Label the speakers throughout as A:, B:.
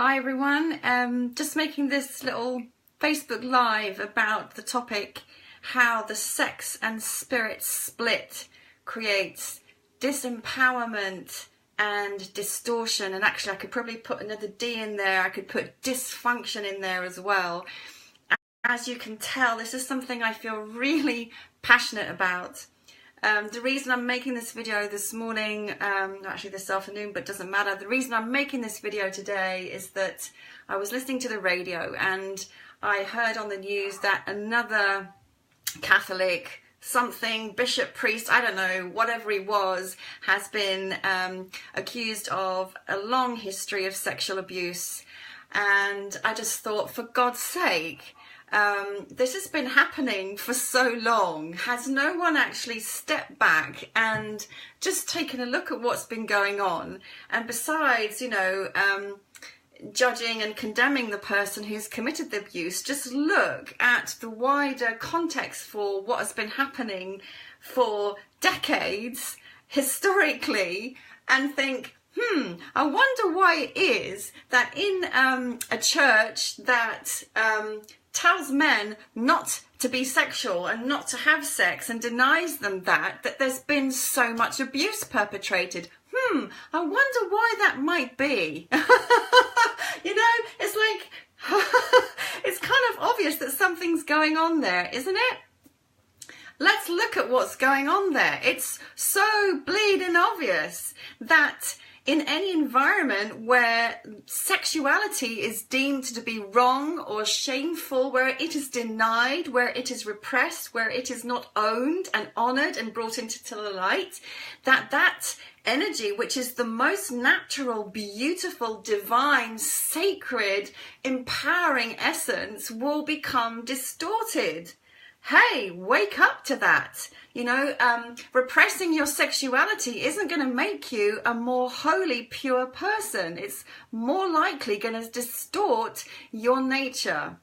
A: Hi everyone, just making this little Facebook Live about the topic how the sex and spirit split creates disempowerment and distortion. And actually I could probably put another D in there, I could put dysfunction in there as well. As you can tell, this is something I feel really passionate about. The reason I'm making this video this morning, actually this afternoon, but doesn't matter. The reason I'm making this video today is that I was listening to the radio and I heard on the news that another Catholic, something, bishop, priest, I don't know, whatever he was, has been accused of a long history of sexual abuse. And I just thought, for God's sake, this has been happening for so long. Has no one actually stepped back and just taken a look at what's been going on? And besides, judging and condemning the person who's committed the abuse, just look at the wider context for what has been happening for decades historically and think, I wonder why it is that in a church that tells men not to be sexual and not to have sex and denies them that there's been so much abuse perpetrated. I wonder why that might be. It's like, it's kind of obvious that something's going on there, isn't it? Let's look at what's going on there. It's so bleeding obvious that in any environment where sexuality is deemed to be wrong or shameful, where it is denied, where it is repressed, where it is not owned and honoured and brought into the light, that energy, which is the most natural, beautiful, divine, sacred, empowering essence, will become distorted. Hey, wake up to that. Repressing your sexuality isn't going to make you a more holy, pure person. It's more likely going to distort your nature.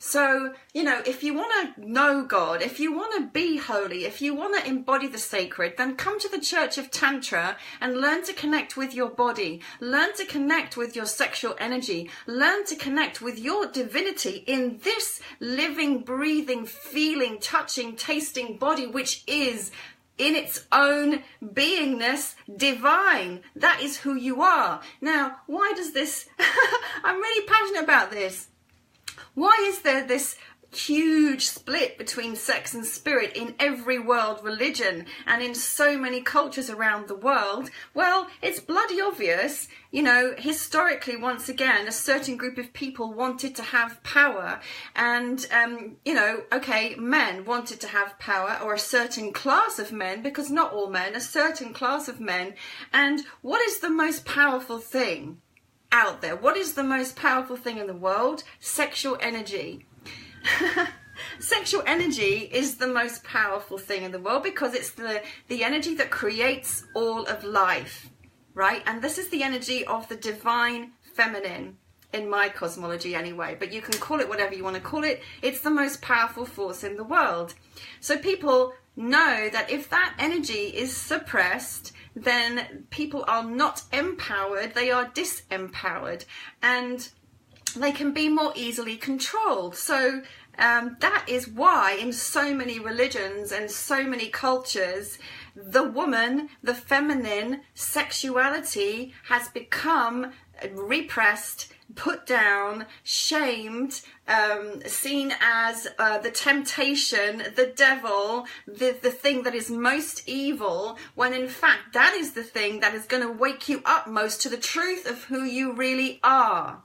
A: So, if you want to know God, if you want to be holy, if you want to embody the sacred, then come to the Church of Tantra and learn to connect with your body, learn to connect with your sexual energy, learn to connect with your divinity in this living, breathing, feeling, touching, tasting body, which is in its own beingness divine. That is who you are. Now, why does this, I'm really passionate about this. Why is there this huge split between sex and spirit in every world religion and in so many cultures around the world? Well, it's bloody obvious. Historically, once again, a certain group of people wanted to have power and, men wanted to have power, or a certain class of men, because not all men, a certain class of men. And what is the most powerful thing out there? What is the most powerful thing in the world? Sexual energy. Sexual energy is the most powerful thing in the world because it's the energy that creates all of life, right? And this is the energy of the divine feminine in my cosmology anyway, but you can call it whatever you want to call it. It's the most powerful force in the world. So people know that if that energy is suppressed, then people are not empowered, they are disempowered, and they can be more easily controlled. So that is why in so many religions and so many cultures, the woman, the feminine sexuality has become repressed, put down, shamed, seen as the temptation, the devil, the thing that is most evil, when in fact that is the thing that is going to wake you up most to the truth of who you really are.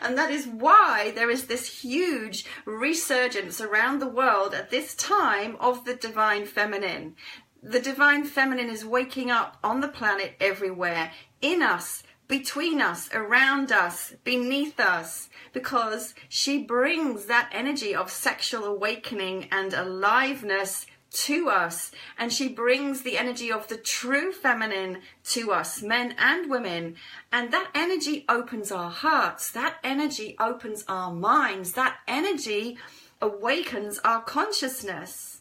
A: And that is why there is this huge resurgence around the world at this time of the divine feminine. The divine feminine is waking up on the planet everywhere, in us, between us, around us, beneath us, because she brings that energy of sexual awakening and aliveness to us, and she brings the energy of the true feminine to us, men and women, and that energy opens our hearts, that energy opens our minds, that energy awakens our consciousness.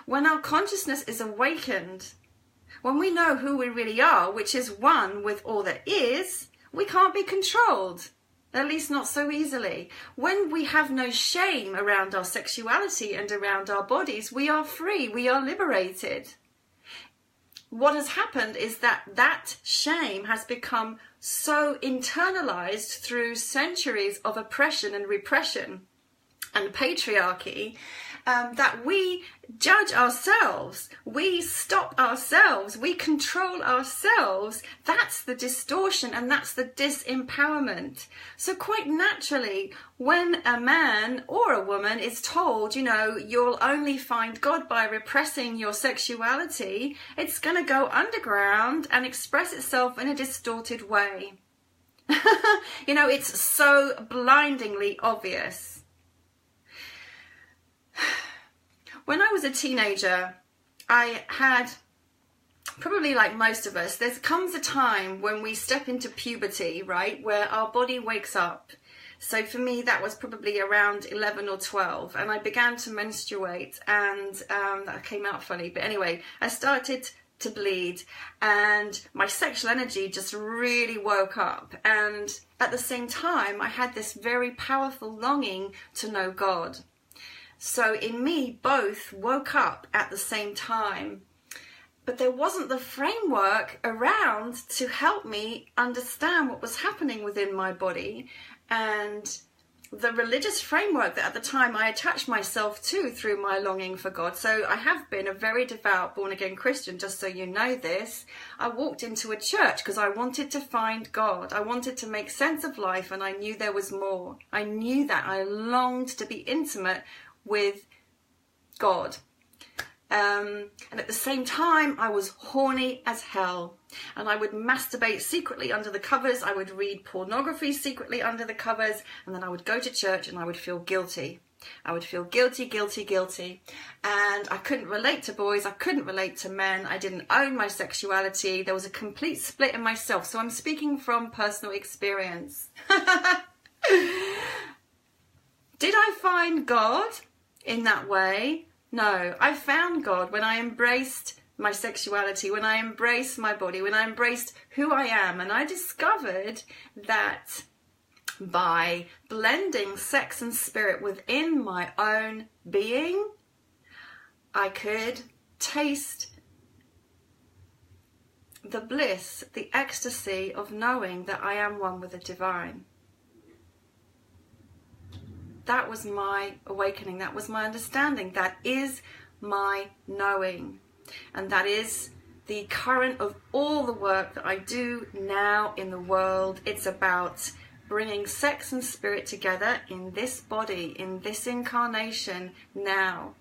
A: When our consciousness is awakened, When we know who we really are, which is one with all that is, we can't be controlled. At least not so easily. When we have no shame around our sexuality and around our bodies, we are free, we are liberated. What has happened is that shame has become so internalized through centuries of oppression and repression and patriarchy, that we judge ourselves, we stop ourselves, we control ourselves. That's the distortion and that's the disempowerment. So quite naturally, when a man or a woman is told, you know, you'll only find God by repressing your sexuality, it's going to go underground and express itself in a distorted way. You know, it's so blindingly obvious. When I was a teenager, I had, probably like most of us, there comes a time when we step into puberty, right, where our body wakes up. So for me, that was probably around 11 or 12, and I began to menstruate, and that came out funny. But anyway, I started to bleed, and my sexual energy just really woke up. And at the same time, I had this very powerful longing to know God. So in me, both woke up at the same time, but there wasn't the framework around to help me understand what was happening within my body, and the religious framework that at the time I attached myself to through my longing for God. So I have been a very devout born-again Christian, just so you know this. I walked into a church because I wanted to find God. I wanted to make sense of life, and I knew there was more. I knew that. I longed to be intimate with God. And at the same time, I was horny as hell. And I would masturbate secretly under the covers. I would read pornography secretly under the covers. And then I would go to church and I would feel guilty. I would feel guilty. And I couldn't relate to boys. I couldn't relate to men. I didn't own my sexuality. There was a complete split in myself. So I'm speaking from personal experience. Did I find God in that way? No, I found God when I embraced my sexuality, when I embraced my body, when I embraced who I am. And I discovered that by blending sex and spirit within my own being, I could taste the bliss, the ecstasy of knowing that I am one with the divine. That was my awakening. That was my understanding. That is my knowing. And that is the current of all the work that I do now in the world. It's about bringing sex and spirit together in this body, in this incarnation now.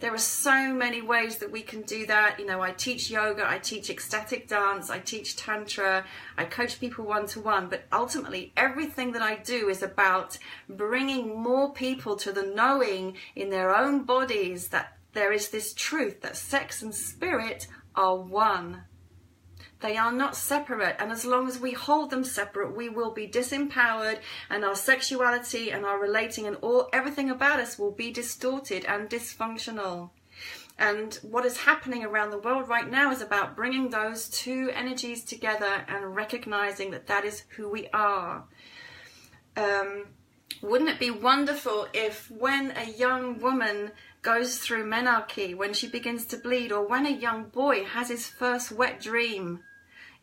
A: There are so many ways that we can do that. You know, I teach yoga, I teach ecstatic dance, I teach tantra, I coach people one-to-one, but ultimately everything that I do is about bringing more people to the knowing in their own bodies that there is this truth that sex and spirit are one. They are not separate, and as long as we hold them separate, we will be disempowered, and our sexuality and our relating and everything about us will be distorted and dysfunctional. And what is happening around the world right now is about bringing those two energies together and recognizing that that is who we are. Wouldn't it be wonderful if when a young woman goes through menarche, when she begins to bleed, or when a young boy has his first wet dream,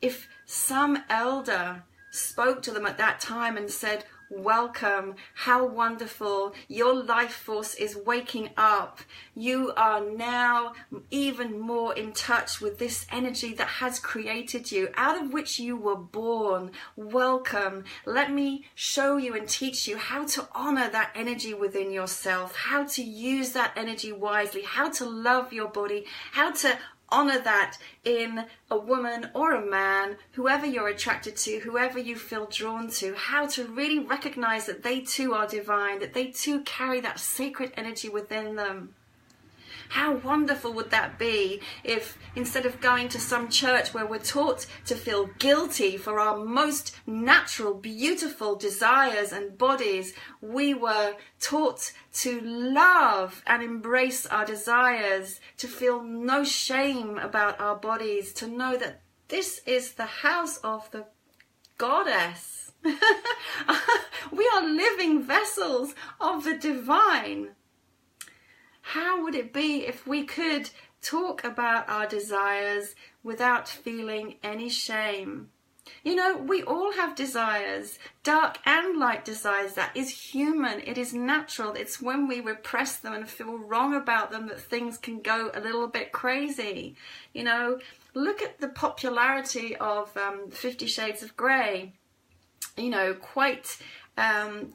A: if some elder spoke to them at that time and said, welcome, how wonderful, your life force is waking up. You are now even more in touch with this energy that has created you, out of which you were born. Welcome. Let me show you and teach you how to honor that energy within yourself, how to use that energy wisely, how to love your body, how to honor that in a woman or a man, whoever you're attracted to, whoever you feel drawn to, how to really recognize that they too are divine, that they too carry that sacred energy within them. How wonderful would that be if instead of going to some church where we're taught to feel guilty for our most natural, beautiful desires and bodies, we were taught to love and embrace our desires, to feel no shame about our bodies, to know that this is the house of the Goddess. We are living vessels of the divine. How would it be if we could talk about our desires without feeling any shame? You know, we all have desires, dark and light desires. That is human. It is natural. It's when we repress them and feel wrong about them that things can go a little bit crazy. You know, look at the popularity of 50 Shades of Grey. You know, quite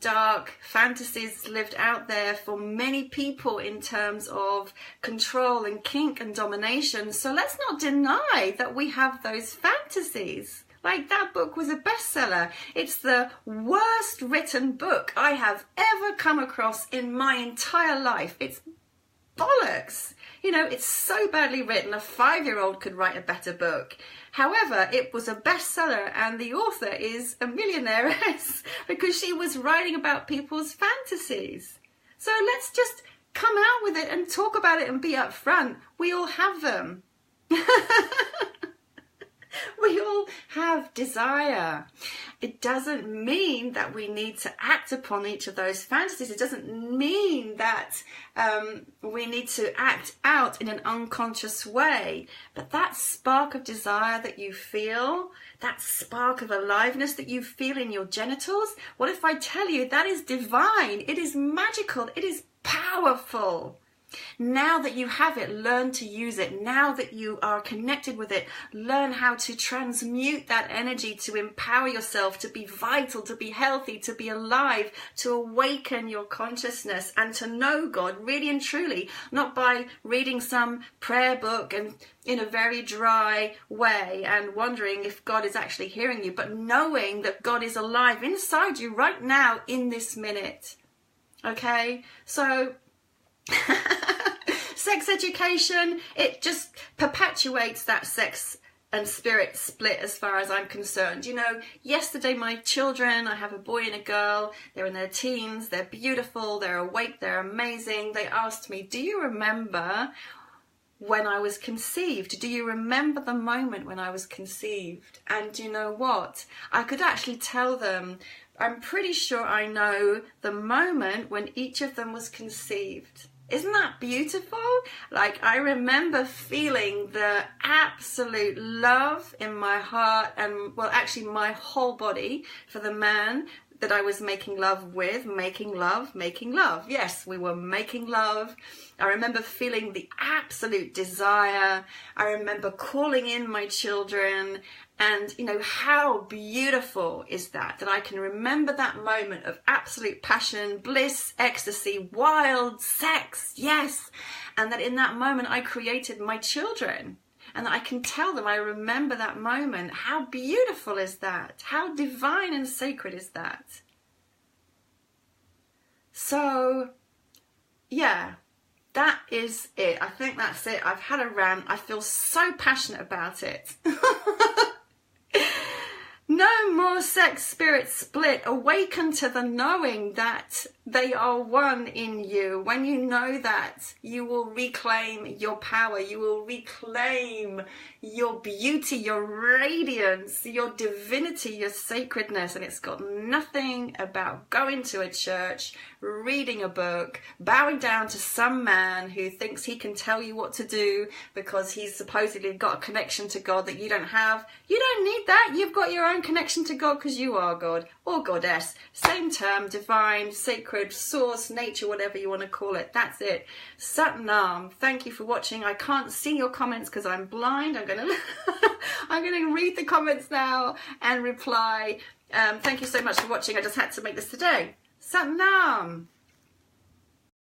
A: dark fantasies lived out there for many people in terms of control and kink and domination. So let's not deny that we have those fantasies. Like, that book was a bestseller. It's the worst written book I have ever come across in my entire life. It's bollocks. You know, it's so badly written, a 5-year-old could write a better book. However, it was a bestseller, and the author is a millionairess because she was writing about people's fantasies. So let's just come out with it and talk about it and be upfront. We all have them. We all have desire. It doesn't mean that we need to act upon each of those fantasies. It doesn't mean that we need to act out in an unconscious way. But that spark of desire that you feel, that spark of aliveness that you feel in your genitals, what if I tell you that is divine? It is magical. It is powerful. Now that you have it, learn to use it. Now that you are connected with it, learn how to transmute that energy to empower yourself, to be vital, to be healthy, to be alive, to awaken your consciousness and to know God really and truly, not by reading some prayer book and in a very dry way and wondering if God is actually hearing you, but knowing that God is alive inside you right now in this minute. Okay? So sex education, it just perpetuates that sex and spirit split as far as I'm concerned. You know, yesterday my children, I have a boy and a girl, they're in their teens, they're beautiful, they're awake, they're amazing. They asked me, do you remember when I was conceived? Do you remember the moment when I was conceived? And you know what? I could actually tell them, I'm pretty sure I know the moment when each of them was conceived. Isn't that beautiful? Like, I remember feeling the absolute love in my heart and, well, actually my whole body for the man that I was making love with, making love. Yes, we were making love. I remember feeling the absolute desire. I remember calling in my children. And, you know, how beautiful is that I can remember that moment of absolute passion, bliss, ecstasy, wild sex, yes. And that in that moment I created my children. And that I can tell them I remember that moment. How beautiful is that? How divine and sacred is that? So, yeah, that is it. I think that's it. I've had a rant. I feel so passionate about it. No more sex spirit split. Awaken to the knowing that they are one in you. When you know that, you will reclaim your power. You will reclaim your beauty, your radiance, your divinity, your sacredness. And it's got nothing about going to a church, reading a book, bowing down to some man who thinks he can tell you what to do because he's supposedly got a connection to God that you don't have. You don't need that. You've got your own connection to God because you are God or goddess. Same term, divine, sacred, source, nature, whatever you want to call it. That's it. Sat Nam. Thank you for watching. I can't see your comments because I'm blind. I'm gonna read the comments now and reply. Thank you so much for watching. I just had to make this today. Sat Nam.